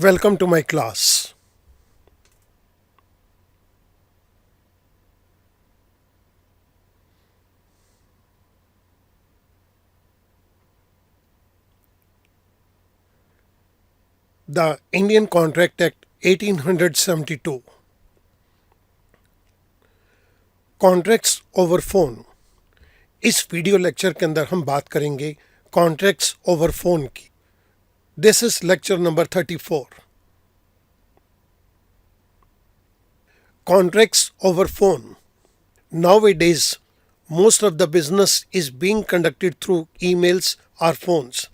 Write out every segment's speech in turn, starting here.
Welcome to my class. The Indian Contract Act 1872. Contracts over phone. इस video lecture के अंदर हम बात करेंगे कॉन्ट्रैक्ट्स ओवर फोन की। This is lecture number 34। Contracts over phone. Nowadays, most of the business is being conducted through emails or phones.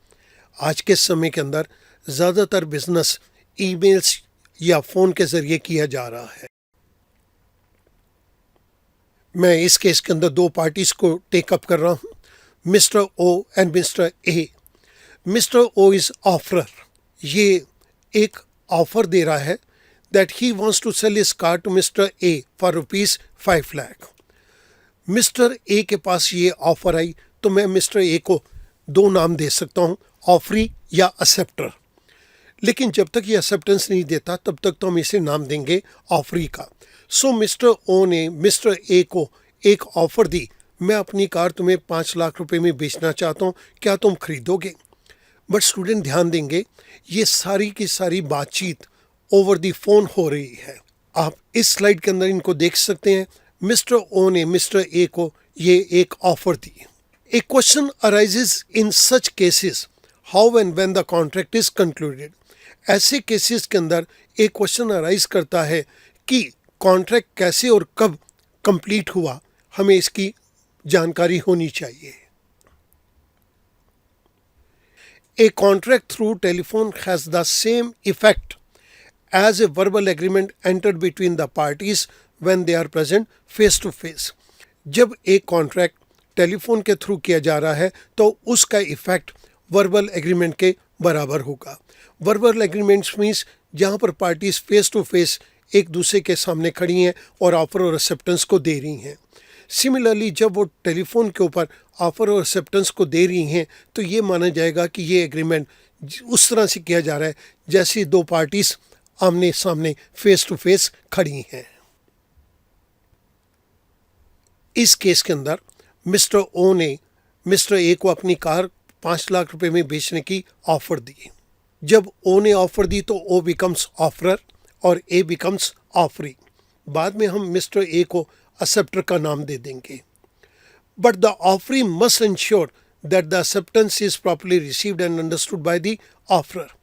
आज के समय के अंदर ज़्यादातर बिजनेस ईमेल्स या फ़ोन के ज़रिए किया जा रहा है। मैं इस केस के अंदर दो पार्टीज़ को टेकअप कर रहा हूँ, mister O and mister A. Mister O is offerer. ये एक ऑफर दे रहा है that he wants to sell his car to mister A for ₹5 lakh. Mister A के पास ये ऑफर आई तो मैं मिस्टर ए को दो नाम दे सकता हूँ, ऑफरी या एक्सेप्टर। लेकिन जब तक ये एक्सेप्टेंस नहीं देता तब तक तो हम इसे नाम देंगे ऑफरी का। सो मिस्टर ओ ने मिस्टर ए को एक ऑफर दी, मैं अपनी कार तुम्हें 5 लाख रुपए में बेचना चाहता हूँ, क्या तुम खरीदोगे? बट स्टूडेंट ध्यान देंगे, ये सारी की सारी बातचीत ओवर द फोन हो रही है। आप इस स्लाइड के अंदर इनको देख सकते हैं। मिस्टर ओ ने मिस्टर ए को ये एक offer the. A question arises in such cases how and when the contract is concluded. ऐसे केसेस के अंदर एक क्वेश्चन अराइज करता है कि कॉन्ट्रैक्ट कैसे और कब कंप्लीट हुआ, हमें इसकी जानकारी होनी चाहिए। A contract through telephone has the same effect as a verbal agreement entered between the parties when they are present face to face. जब एक कॉन्ट्रैक्ट टेलीफोन के थ्रू किया जा रहा है तो उसका इफेक्ट वर्बल एग्रीमेंट के बराबर होगा। वर्बल एग्रीमेंट्स मीन्स जहाँ पर पार्टीज फेस टू फेस एक दूसरे के सामने खड़ी हैं और ऑफर और एक्सेप्टेंस को दे रही हैं। सिमिलरली जब वो टेलीफोन के ऊपर ऑफर और एक्सेप्टेंस को दे रही हैं तो ये माना जाएगा कि ये एग्रीमेंट उस तरह से किया जा रहा है जैसे दो पार्टीज आमने सामने फेस टू फेस खड़ी हैं। इस केस के अंदर मिस्टर ओ ने मिस्टर ए को अपनी कार 5 लाख रुपए में बेचने की ऑफर दी। जब ओ ने ऑफर दी तो ओ बिकम्स ऑफरर और ए बिकम्स ऑफरी। बाद में हम मिस्टर ए को एक्सेप्टर का नाम दे देंगे। But the offeree must ensure that the acceptance is properly received and understood by the offeror.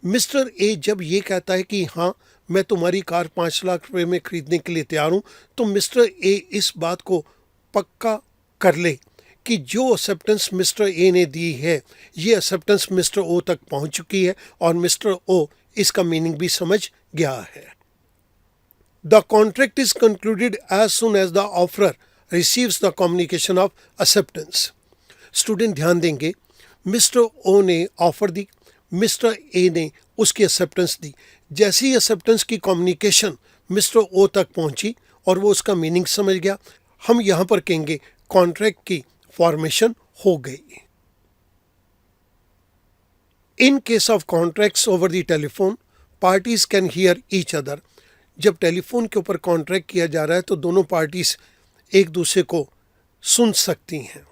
Mister A जब ये कहता है कि हाँ मैं तुम्हारी कार 5 लाख रुपए में खरीदने के लिए तैयार हूँ, तो मिस्टर ए इस बात को पक्का कर ले कि जो एक्सेप्टेंस मिस्टर ए ने दी है ये एक्सेप्टेंस मिस्टर ओ तक पहुँच चुकी है और मिस्टर ओ इसका मीनिंग भी समझ गया है। The contract is concluded as soon as the offerer receives the communication of acceptance. Student ध्यान देंगे, मिस्टर ओ ने ऑफर दी, मिस्टर ए ने उसकी एक्सेप्टेंस दी। जैसी ही एक्सेप्टेंस की कम्युनिकेशन मिस्टर ओ तक पहुंची और वो उसका मीनिंग समझ गया, हम यहाँ पर कहेंगे कॉन्ट्रैक्ट की फॉर्मेशन हो गई। In case of contracts over the telephone parties can hear each other. जब टेलीफोन के ऊपर कॉन्ट्रैक्ट किया जा रहा है तो दोनों पार्टीज एक दूसरे को सुन सकती हैं।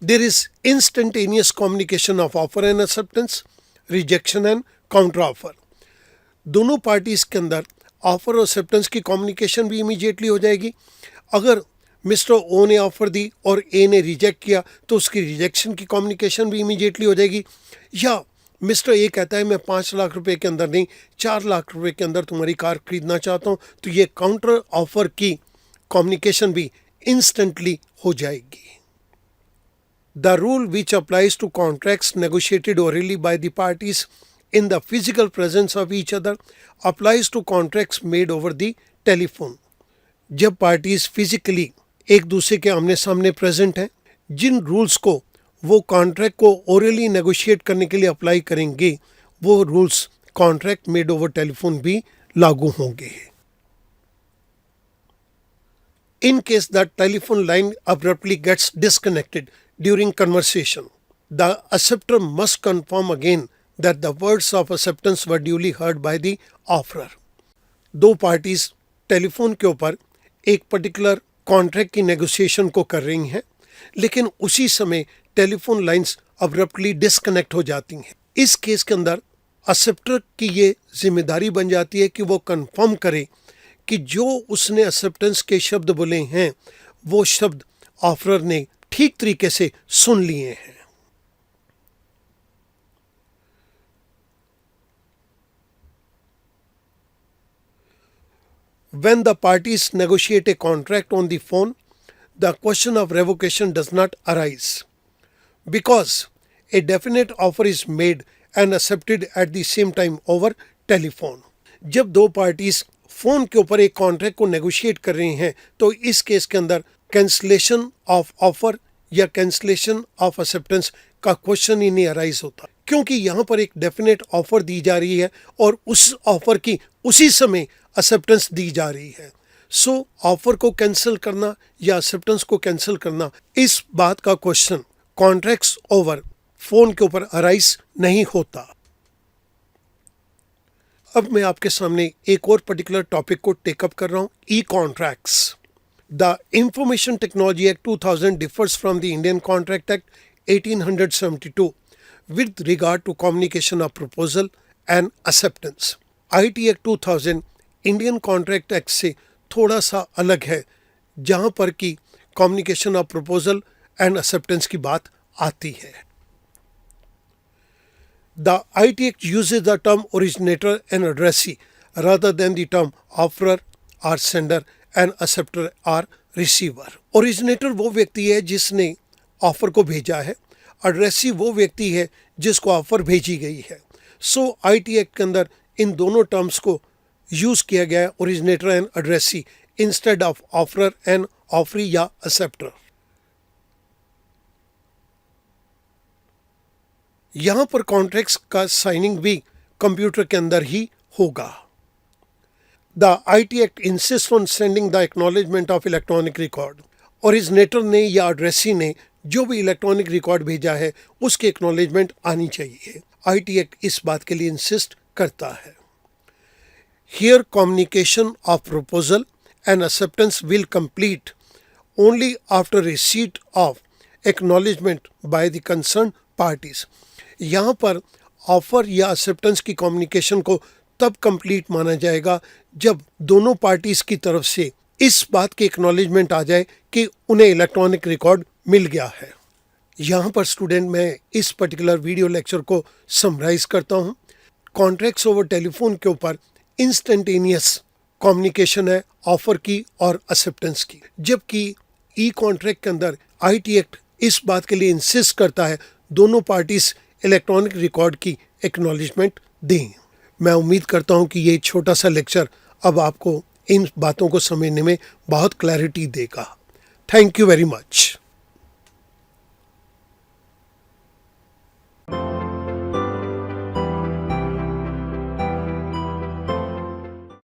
There is instantaneous communication of offer and acceptance, rejection and counter offer. दोनों पार्टीज के अंदर ऑफर और एक्सेप्टेंस की कम्युनिकेशन भी इमीडिएटली हो जाएगी। अगर मिस्टर ओ ने ऑफर दी और ए ने रिजेक्ट किया तो उसकी रिजेक्शन की कम्युनिकेशन भी इमीडिएटली हो जाएगी। या मिस्टर ए कहता है मैं 5 लाख रुपए के अंदर नहीं 4 लाख रुपए के अंदर तुम्हारी कार खरीदना चाहता हूँ, तो ये काउंटर ऑफर की कम्युनिकेशन भी इंस्टेंटली हो जाएगी। The rule which applies to contracts negotiated orally by the parties in the physical presence of each other applies to contracts made over the telephone. जब पार्टीज फिजिकली एक दूसरे के आमने सामने प्रेजेंट हैं, जिन रूल्स को वो कॉन्ट्रैक्ट को ओरली नेगोशिएट करने के लिए अप्लाई करेंगे वो rules contract made over telephone भी लागू होंगे। In case the telephone line abruptly gets disconnected during conversation, the acceptor must confirm again that the words of acceptance were duly heard by the offerer. दो parties telephone के ऊपर एक particular contract की negotiation को कर रही हैं, लेकिन उसी समय टेलीफोन लाइंस अब्रप्टली डिस्कनेक्ट हो जाती हैं। इस केस के अंदर एक्सेप्टर की ये जिम्मेदारी बन जाती है कि वो कंफर्म करे कि जो उसने एक्सेप्टेंस के शब्द बोले हैं वो शब्द ऑफरर ने ठीक तरीके से सुन लिए हैं। When the parties negotiate a contract on the phone, the question of revocation does not arise because a definite offer is made and accepted at the same time over telephone. जब दो parties phone के ऊपर एक contract को negotiate कर रही हैं तो इस केस के अंदर कैंसलेशन ऑफ ऑफर या कैंसलेशन ऑफ एक्सेप्टेंस का क्वेश्चन ही नहीं अराइज होता, क्योंकि यहाँ पर एक डेफिनेट ऑफर दी जा रही है और उस ऑफर की उसी समय एक्सेप्टेंस दी जा रही है। सो ऑफर को कैंसिल करना या एक्सेप्टेंस को कैंसिल करना, इस बात का क्वेश्चन कॉन्ट्रैक्ट्स ओवर फोन के ऊपर अराइज नहीं होता। अब मैं आपके सामने एक और पर्टिकुलर टॉपिक को टेकअप कर रहा हूँ, e contracts. The information technology act 2000 differs from the Indian contract act 1872 with regard to communication of proposal and acceptance. IT Act 2000 Indian contract act से थोड़ा सा अलग है, जहाँ पर कि communication of proposal and acceptance की बात आती है। The IT Act uses the term originator and addressee rather than the term offerer or sender and acceptor or receiver. Originator वो व्यक्ति है जिसने ऑफर को भेजा है, एड्रेसी वो व्यक्ति है जिसको ऑफर भेजी गई है। सो IT एक्ट के अंदर इन दोनों टर्म्स को यूज किया गया है, originator and addressee instead of offeror and offeree या एक्सेप्टर। यहां पर कॉन्ट्रैक्ट्स का साइनिंग भी कंप्यूटर के अंदर ही होगा। The IT act insist on sending the acknowledgement of electronic record. Originator ने या एड्रेसी ने जो भी इलेक्ट्रॉनिक रिकॉर्ड भेजा है उसकी एक्नॉलेजमेंट आनी चाहिए। IT एक्ट इस बात के लिए इंसिस्ट करता है। Here communication of proposal and acceptance will complete only after receipt of acknowledgement by the concerned parties. यहाँ पर ऑफर या एक्सेप्टेंस की कम्युनिकेशन को तब कंप्लीट माना जाएगा जब दोनों पार्टीज की तरफ से इस बात की एक्नॉलेजमेंट आ जाए कि उन्हें इलेक्ट्रॉनिक रिकॉर्ड मिल गया है। यहाँ पर स्टूडेंट मैं इस पर्टिकुलर वीडियो लेक्चर को समराइज करता हूँ। कॉन्ट्रैक्ट्स ओवर टेलीफोन के ऊपर इंस्टेंटेनियस कम्युनिकेशन है ऑफर की और एक्सेप्टेंस की, जबकि ई कॉन्ट्रैक्ट के अंदर IT एक्ट इस बात के लिए इंसिस्ट करता है दोनों पार्टीज इलेक्ट्रॉनिक रिकॉर्ड की एक्नॉलेजमेंट दें। मैं उम्मीद करता हूं कि ये छोटा सा लेक्चर अब आपको इन बातों को समझने में बहुत क्लैरिटी देगा। Thank you very much.